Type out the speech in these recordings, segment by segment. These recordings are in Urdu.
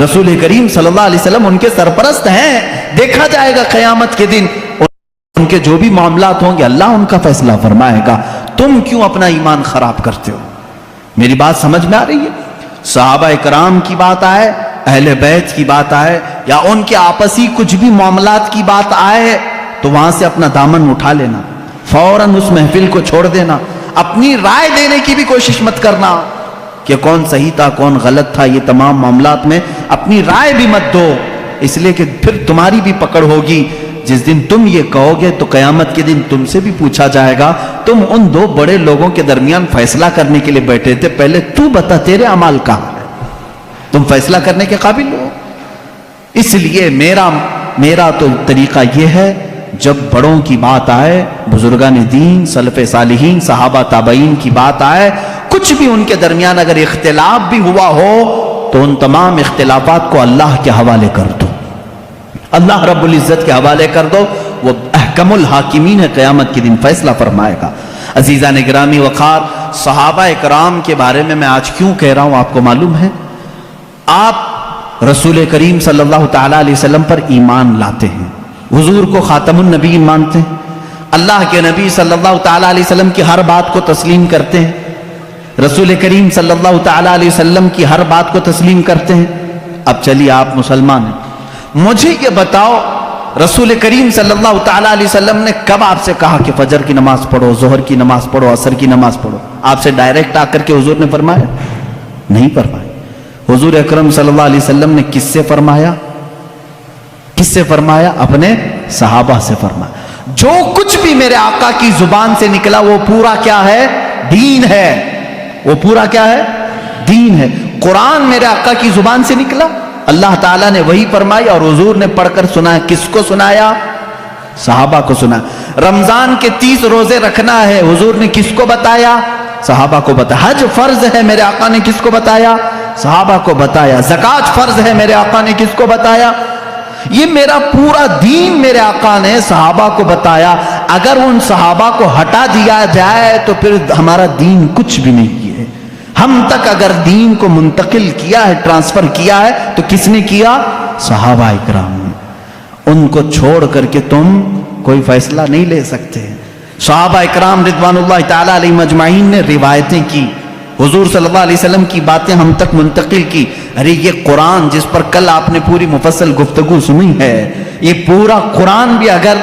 رسول کریم صلی اللہ علیہ وسلم ان کے سرپرست ہیں. دیکھا جائے گا قیامت کے دن ان کے جو بھی معاملات ہوں گے اللہ ان کا فیصلہ فرمائے گا. تم کیوں اپنا ایمان خراب کرتے ہو؟ میری بات سمجھ میں آ رہی ہے؟ صحابہ کرام کی بات آئے، اہل بیت کی بات آئے، یا ان کے آپسی کچھ بھی معاملات کی بات آئے تو وہاں سے اپنا دامن اٹھا لینا، فوراً اس محفل کو چھوڑ دینا. اپنی رائے دینے کی بھی کوشش مت کرنا کہ کون صحیح تھا کون غلط تھا. یہ تمام معاملات میں اپنی رائے بھی مت دو، اس لیے کہ پھر تمہاری بھی پکڑ ہوگی. جس دن تم یہ کہو گے تو قیامت کے دن تم سے بھی پوچھا جائے گا تم ان دو بڑے لوگوں کے درمیان فیصلہ کرنے کے لیے بیٹھے تھے، پہلے تو بتا تیرے اعمال کہاں ہے، تم فیصلہ کرنے کے قابل ہو. اس لیے میرا تو طریقہ یہ ہے، جب بڑوں کی بات آئے، بزرگان دین، سلف صالحین، صحابہ تابعین کی بات آئے، کچھ بھی ان کے درمیان اگر اختلاف بھی ہوا ہو تو ان تمام اختلافات کو اللہ کے حوالے کر دو، اللہ رب العزت کے حوالے کر دو. وہ احکم الحاکمین ہے، قیامت کے دن فیصلہ فرمائے گا. عزیزان گرامی وقار، صحابہ کرام کے بارے میں آج کیوں کہہ رہا ہوں آپ کو معلوم ہے؟ آپ رسول کریم صلی اللہ تعالیٰ علیہ وسلم پر ایمان لاتے ہیں، حضور کو خاتم النبیین مانتے ہیں، اللہ کے نبی صلی اللہ تعالیٰ علیہ وسلم کی ہر بات کو تسلیم کرتے ہیں، رسول کریم صلی اللہ تعالیٰ علیہ وسلم کی ہر بات کو تسلیم کرتے ہیں. اب چلیے آپ مسلمان ہیں، مجھے یہ بتاؤ رسول کریم صلی اللہ تعالیٰ علیہ وسلم نے کب آپ سے کہا کہ فجر کی نماز پڑھو، ظہر کی نماز پڑھو، عصر کی نماز پڑھو؟ آپ سے ڈائریکٹ آ کر کے حضور نے فرمایا؟ نہیں فرمایا. حضور اکرم صلی اللہ علیہ وسلم نے کس سے فرمایا؟ کس سے فرمایا؟ اپنے صحابہ سے فرمایا. جو کچھ بھی میرے آقا کی زبان سے نکلا وہ پورا کیا ہے؟ دین ہے. وہ پورا کیا ہے؟ دین ہے. قرآن میرے آقا کی زبان سے نکلا، اللہ تعالیٰ نے وہی فرمائی اور حضور نے پڑھ کر سنایا. کس کو سنایا؟ صحابہ کو سنایا. رمضان کے 30 روزے رکھنا ہے، حضور نے کس کو بتایا؟ صحابہ کو بتایا. حج فرض ہے، میرے آقا نے کس کو بتایا؟ صحابہ کو بتایا. زکوٰۃ فرض ہے، میرے آقا نے کس کو بتایا؟ یہ میرا پورا دین میرے آقا نے صحابہ کو بتایا. اگر ان صحابہ کو ہٹا دیا جائے تو پھر ہمارا دین کچھ بھی نہیں ہے. ہم تک اگر دین کو منتقل کیا ہے، ٹرانسفر کیا ہے تو کس نے کیا؟ صحابہ کرام نے. ان کو چھوڑ کر کے تم کوئی فیصلہ نہیں لے سکتے. صحابہ کرام رضوان اللہ تعالیٰ علیہم اجمعین نے روایتیں کی، حضور صلی اللہ علیہ وسلم کی باتیں ہم تک منتقل کی. ارے یہ قرآن جس پر کل آپ نے پوری مفصل گفتگو سنی ہے، یہ پورا قرآن بھی اگر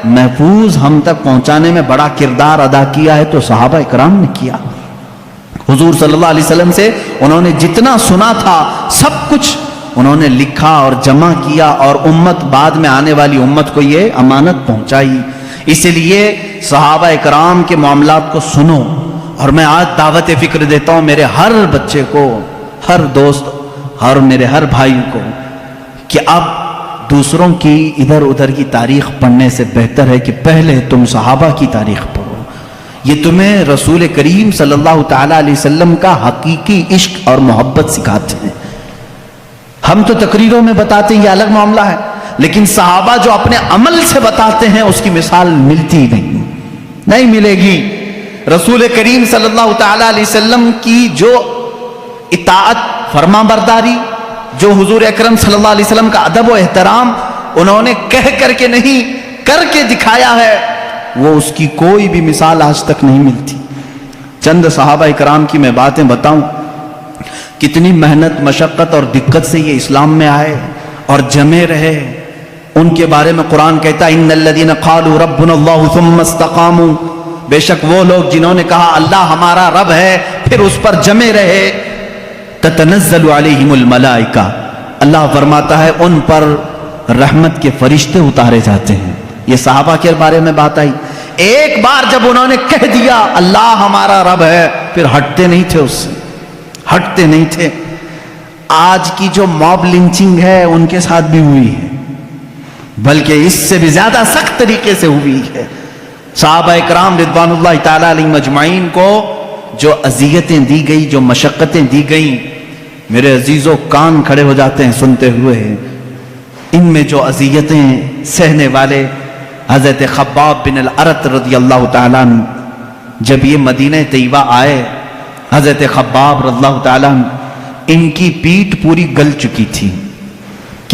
محفوظ ہم تک پہنچانے میں بڑا کردار ادا کیا ہے تو صحابہ کرام نے کیا. حضور صلی اللہ علیہ وسلم سے انہوں نے جتنا سنا تھا سب کچھ انہوں نے لکھا اور جمع کیا، اور امت بعد میں آنے والی امت کو یہ امانت پہنچائی. اسی لیے صحابہ کرام کے معاملات کو سنو. اور میں آج دعوت فکر دیتا ہوں میرے ہر بچے کو، ہر دوست اور میرے ہر بھائی کو، کہ اب دوسروں کی ادھر ادھر کی تاریخ پڑھنے سے بہتر ہے کہ پہلے تم صحابہ کی تاریخ پڑھو. یہ تمہیں رسول کریم صلی اللہ تعالیٰ علیہ وسلم کا حقیقی عشق اور محبت سکھاتے ہیں. ہم تو تقریروں میں بتاتے ہیں، یہ الگ معاملہ ہے، لیکن صحابہ جو اپنے عمل سے بتاتے ہیں اس کی مثال ملتی نہیں ملے گی. رسول کریم صلی اللہ تعالیٰ علیہ وسلم کی جو اطاعت، فرما برداری، جو حضور اکرم صلی اللہ علیہ وسلم کا ادب و احترام انہوں نے کہہ کر کے نہیں کر کے دکھایا ہے، وہ اس کی کوئی بھی مثال آج تک نہیں ملتی. چند صحابہ کرام کی میں باتیں بتاؤں، کتنی محنت، مشقت اور دقت سے یہ اسلام میں آئے اور جمے رہے. ان کے بارے میں قرآن کہتا ہے ان الذین قالوا ربنا اللہ ثم استقاموا، بے شک وہ لوگ جنہوں نے کہا اللہ ہمارا رب ہے پھر اس پر جمے رہے، تتنزل علیہم الملائکہ، اللہ فرماتا ہے ان پر رحمت کے فرشتے اتارے جاتے ہیں. یہ صحابہ کے بارے میں بات آئی. ایک بار جب انہوں نے کہہ دیا اللہ ہمارا رب ہے پھر ہٹتے نہیں تھے، اس سے ہٹتے نہیں تھے. آج کی جو موب لنچنگ ہے ان کے ساتھ بھی ہوئی ہے، بلکہ اس سے بھی زیادہ سخت طریقے سے ہوئی ہے. صحابہ اکرام رضوان اللہ تعالیٰ علیہم اجمعین کو جو اذیتیں دی گئی، جو مشقتیں دی گئیں، میرے عزیزوں کان کھڑے ہو جاتے ہیں سنتے ہوئے. ان میں جو اذیتیں سہنے والے حضرت خباب بن الارت رضی اللہ تعالیٰ عنہ، جب یہ مدینہ طیبہ آئے، حضرت خباب رضی اللہ تعالیٰ عنہ ان کی پیٹھ پوری گل چکی تھی.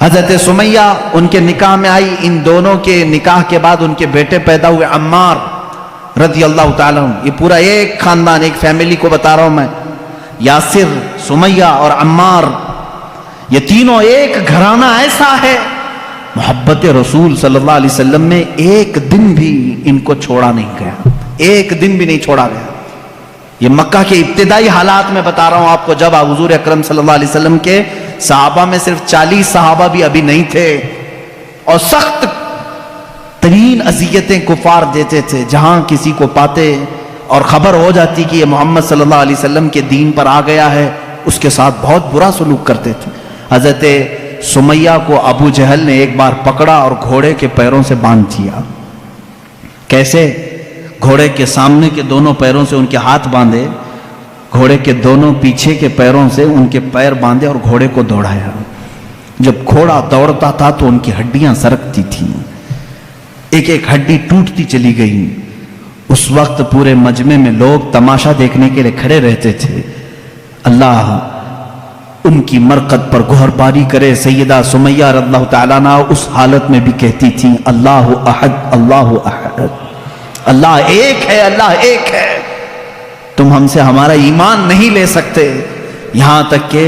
حضرت سمیہ ان کے نکاح میں آئی، ان دونوں کے نکاح کے بعد ان کے بیٹے پیدا ہوئے عمار رضی اللہ تعالیٰ عنہ. یہ پورا ایک خاندان، ایک فیملی کو بتا رہا ہوں میں. یاسر، سمیہ اور عمار، یہ تینوں ایک گھرانہ ایسا ہے، محبت رسول صلی اللہ علیہ وسلم میں ایک دن بھی ان کو چھوڑا نہیں گیا، ایک دن بھی نہیں چھوڑا گیا. یہ مکہ کے ابتدائی حالات میں بتا رہا ہوں آپ کو، جب حضور اکرم صلی اللہ علیہ وسلم کے صحابہ میں صرف 40 صحابہ بھی ابھی نہیں تھے، اور سخت ترین اذیتیں کفار دیتے تھے. جہاں کسی کو پاتے اور خبر ہو جاتی کہ یہ محمد صلی اللہ علیہ وسلم کے دین پر آ گیا ہے، اس کے ساتھ بہت برا سلوک کرتے تھے. حضرت سمیہ کو ابو جہل نے ایک بار پکڑا اور گھوڑے کے پیروں سے باندھ دیا. کیسے؟ گھوڑے کے سامنے کے دونوں پیروں سے ان کے ہاتھ باندھے، گھوڑے کے دونوں پیچھے کے پیروں سے ان کے پیر باندھے اور گھوڑے کو دوڑایا. جب گھوڑا دوڑتا تھا تو ان کی ہڈیاں سرکتی تھیں، ایک ایک ہڈی ٹوٹتی چلی گئی. اس وقت پورے مجمع میں لوگ تماشا دیکھنے کے لیے کھڑے رہتے تھے. اللہ ان کی مرقد پر گوہر باری کرے. سیدہ سمیہ رضی اللہ تعالیٰ عنہ اس حالت میں بھی کہتی تھیں اللہ احد، اللہ احد، اللہ ایک ہے، اللہ ایک ہے، تم ہم سے ہمارا ایمان نہیں لے سکتے. یہاں تک کہ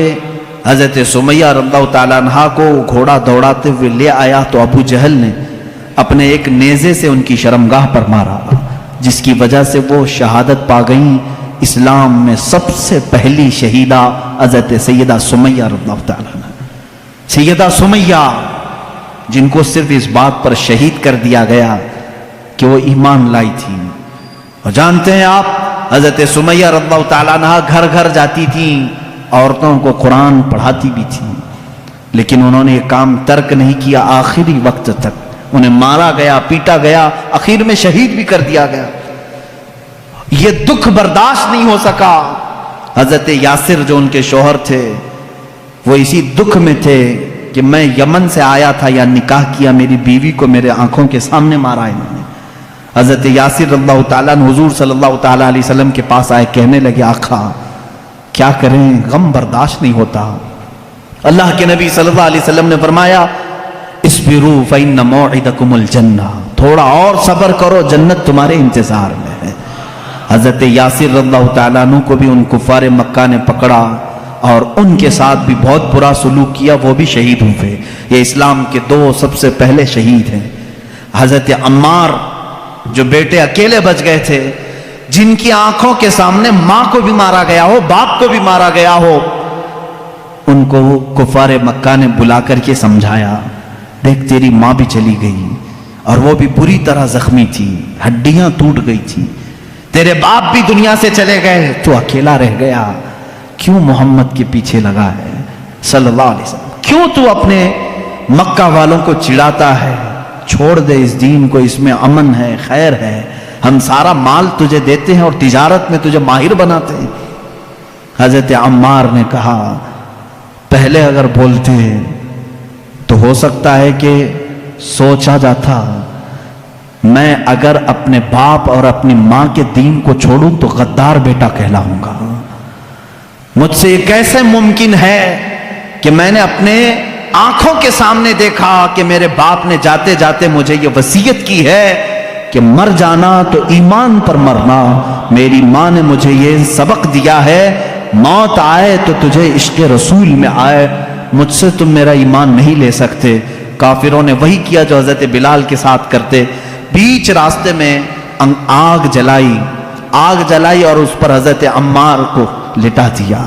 حضرت سمیہ رضی اللہ تعالیٰ عنہ کو گھوڑا دوڑاتے ہوئے لے آیا تو ابو جہل نے اپنے ایک نیزے سے ان کی شرمگاہ پر مارا، جس کی وجہ سے وہ شہادت پا گئیں. اسلام میں سب سے پہلی شہیدہ حضرت سیدہ سمیہ رضی اللہ تعالیٰ عنہ، سیدہ سمیہ، جن کو صرف اس بات پر شہید کر دیا گیا کہ وہ ایمان لائی تھی. اور جانتے ہیں آپ، حضرت سمیہ رضی اللہ تعالیٰ عنہ گھر گھر جاتی تھیں، عورتوں کو قرآن پڑھاتی بھی تھیں، لیکن انہوں نے یہ کام ترک نہیں کیا. آخری وقت تک انہیں مارا گیا، پیٹا گیا، آخر میں شہید بھی کر دیا گیا. یہ دکھ برداشت نہیں ہو سکا. حضرت یاسر جو ان کے شوہر تھے، وہ اسی دکھ میں تھے کہ میں یمن سے آیا تھا یا نکاح کیا، میری بیوی کو میرے آنکھوں کے سامنے مارا انہوں نے. حضرت یاسر رضی اللہ تعالیٰ عنہ حضور صلی اللہ تعالیٰ علیہ وسلم کے پاس آئے، کہنے لگے آقا کیا کریں، غم برداشت نہیں ہوتا. اللہ کے نبی صلی اللہ علیہ وسلم نے فرمایا اصبروا فإن موعدکم الجنہ، تھوڑا اور صبر کرو، جنت تمہارے انتظار میں ہے. حضرت یاسر رضی اللہ تعالیٰ عنہ کو بھی ان کفار مکہ نے پکڑا اور ان کے ساتھ بھی بہت برا سلوک کیا، وہ بھی شہید ہوئے. یہ اسلام کے دو سب سے پہلے شہید ہیں. حضرت عمار جو بیٹے اکیلے بچ گئے تھے، جن کی آنکھوں کے سامنے ماں کو بھی مارا گیا ہو، باپ کو بھی مارا گیا ہو، ان کو کفار مکہ نے بلا کر کے سمجھایا، دیکھ تیری ماں بھی چلی گئی اور وہ بھی بری طرح زخمی تھی، ہڈیاں ٹوٹ گئی تھی، تیرے باپ بھی دنیا سے چلے گئے، تو اکیلا رہ گیا، کیوں محمد کے پیچھے لگا ہے صلی اللہ علیہ وسلم؟ کیوں تو اپنے مکہ والوں کو چڑھاتا ہے؟ چھوڑ دے اس دین کو، اس میں امن ہے، خیر ہے، ہم سارا مال تجھے دیتے ہیں اور تجارت میں تجھے ماہر بناتے ہیں. حضرت عمار نے کہا پہلے اگر بولتے تو ہو سکتا ہے کہ سوچا جاتا، میں اگر اپنے باپ اور اپنی ماں کے دین کو چھوڑوں تو غدار بیٹا کہلاؤں گا. مجھ سے یہ کیسے ممکن ہے کہ میں نے اپنے آنکھوں کے سامنے دیکھا کہ میرے باپ نے جاتے جاتے مجھے یہ وصیت کی ہے کہ مر جانا تو ایمان پر مرنا. میری ماں نے مجھے یہ سبق دیا ہے، موت آئے تو تجھے عشق رسول میں آئے، مجھ سے تم میرا ایمان نہیں لے سکتے. کافروں نے وہی کیا جو حضرت بلال کے ساتھ کرتے، بیچ راستے میں آگ جلائی اور اس پر حضرت عمار کو لٹا دیا.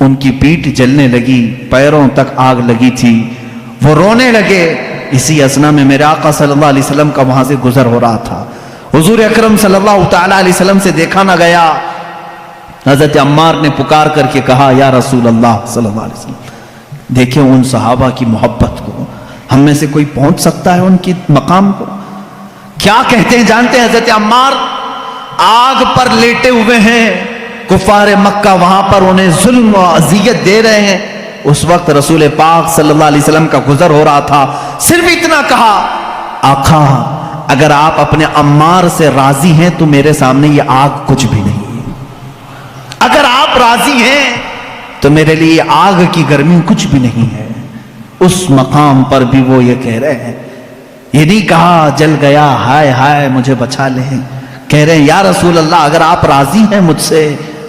ان کی پیٹھ جلنے لگی، پیروں تک آگ لگی تھی، وہ رونے لگے. اسی اسنا میں میرے آقا صلی اللہ علیہ وسلم کا وہاں سے گزر ہو رہا تھا. حضور اکرم صلی اللہ تعالیٰ علیہ وسلم سے دیکھا نہ گیا. حضرت عمار نے پکار کر کے کہا یا رسول اللہ صلی اللہ علیہ وسلم، دیکھیں ان صحابہ کی محبت کو، ہم میں سے کوئی پہنچ سکتا ہے ان کی مقام کو؟ کیا کہتے ہیں جانتے ہیں حضرت عمار؟ آگ پر لیٹے ہوئے ہیں، کفار مکہ وہاں پر انہیں ظلم و اذیت دے رہے ہیں. اس وقت رسول پاک صلی اللہ علیہ وسلم کا گزر ہو رہا تھا. صرف اتنا کہا آقا اگر آپ اپنے عمار سے راضی ہیں تو میرے سامنے یہ آگ کچھ بھی نہیں، اگر آپ راضی ہیں تو میرے لیے آگ کی گرمی کچھ بھی نہیں ہے. اس مقام پر بھی وہ یہ کہہ رہے ہیں، یہ نہیں کہا جل گیا ہائے ہائے مجھے بچا لیں، کہہ رہے ہیں یا رسول اللہ اگر آپ راضی ہیں مجھ سے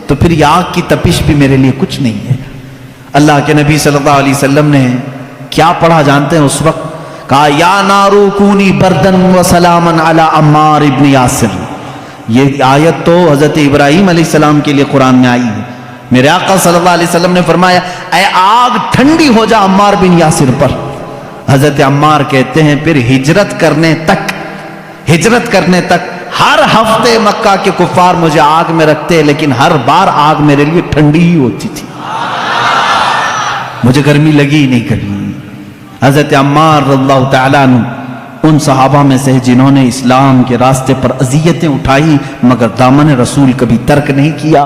تو پھر یہ آگ کی تپش بھی میرے لیے کچھ نہیں ہے۔ اللہ کے نبی صلی اللہ علیہ وسلم نے کیا پڑھا جانتے ہیں اس وقت؟ کہا یا نارو کونی بردن و سلامن علی عمار ابن یاسر۔ یہ آیت تو حضرت ابراہیم علیہ السلام کے لیے قرآن میں آئی ہے۔ میرے آقا صلی اللہ علیہ وسلم نے فرمایا اے آگ ٹھنڈی ہو جا عمار بن یاسر پر۔ حضرت عمار کہتے ہیں پھر ہجرت کرنے تک ہر ہفتے مکہ کے کفار مجھے آگ میں رکھتے، لیکن ہر بار آگ میرے لیے ٹھنڈی ہی ہوتی تھی، مجھے گرمی لگی ہی نہیں کبھی۔ حضرت عمار رضی اللہ تعالیٰ عنہ ان صحابہ میں سے جنہوں نے اسلام کے راستے پر اذیتیں اٹھائی مگر دامن رسول کبھی ترک نہیں کیا۔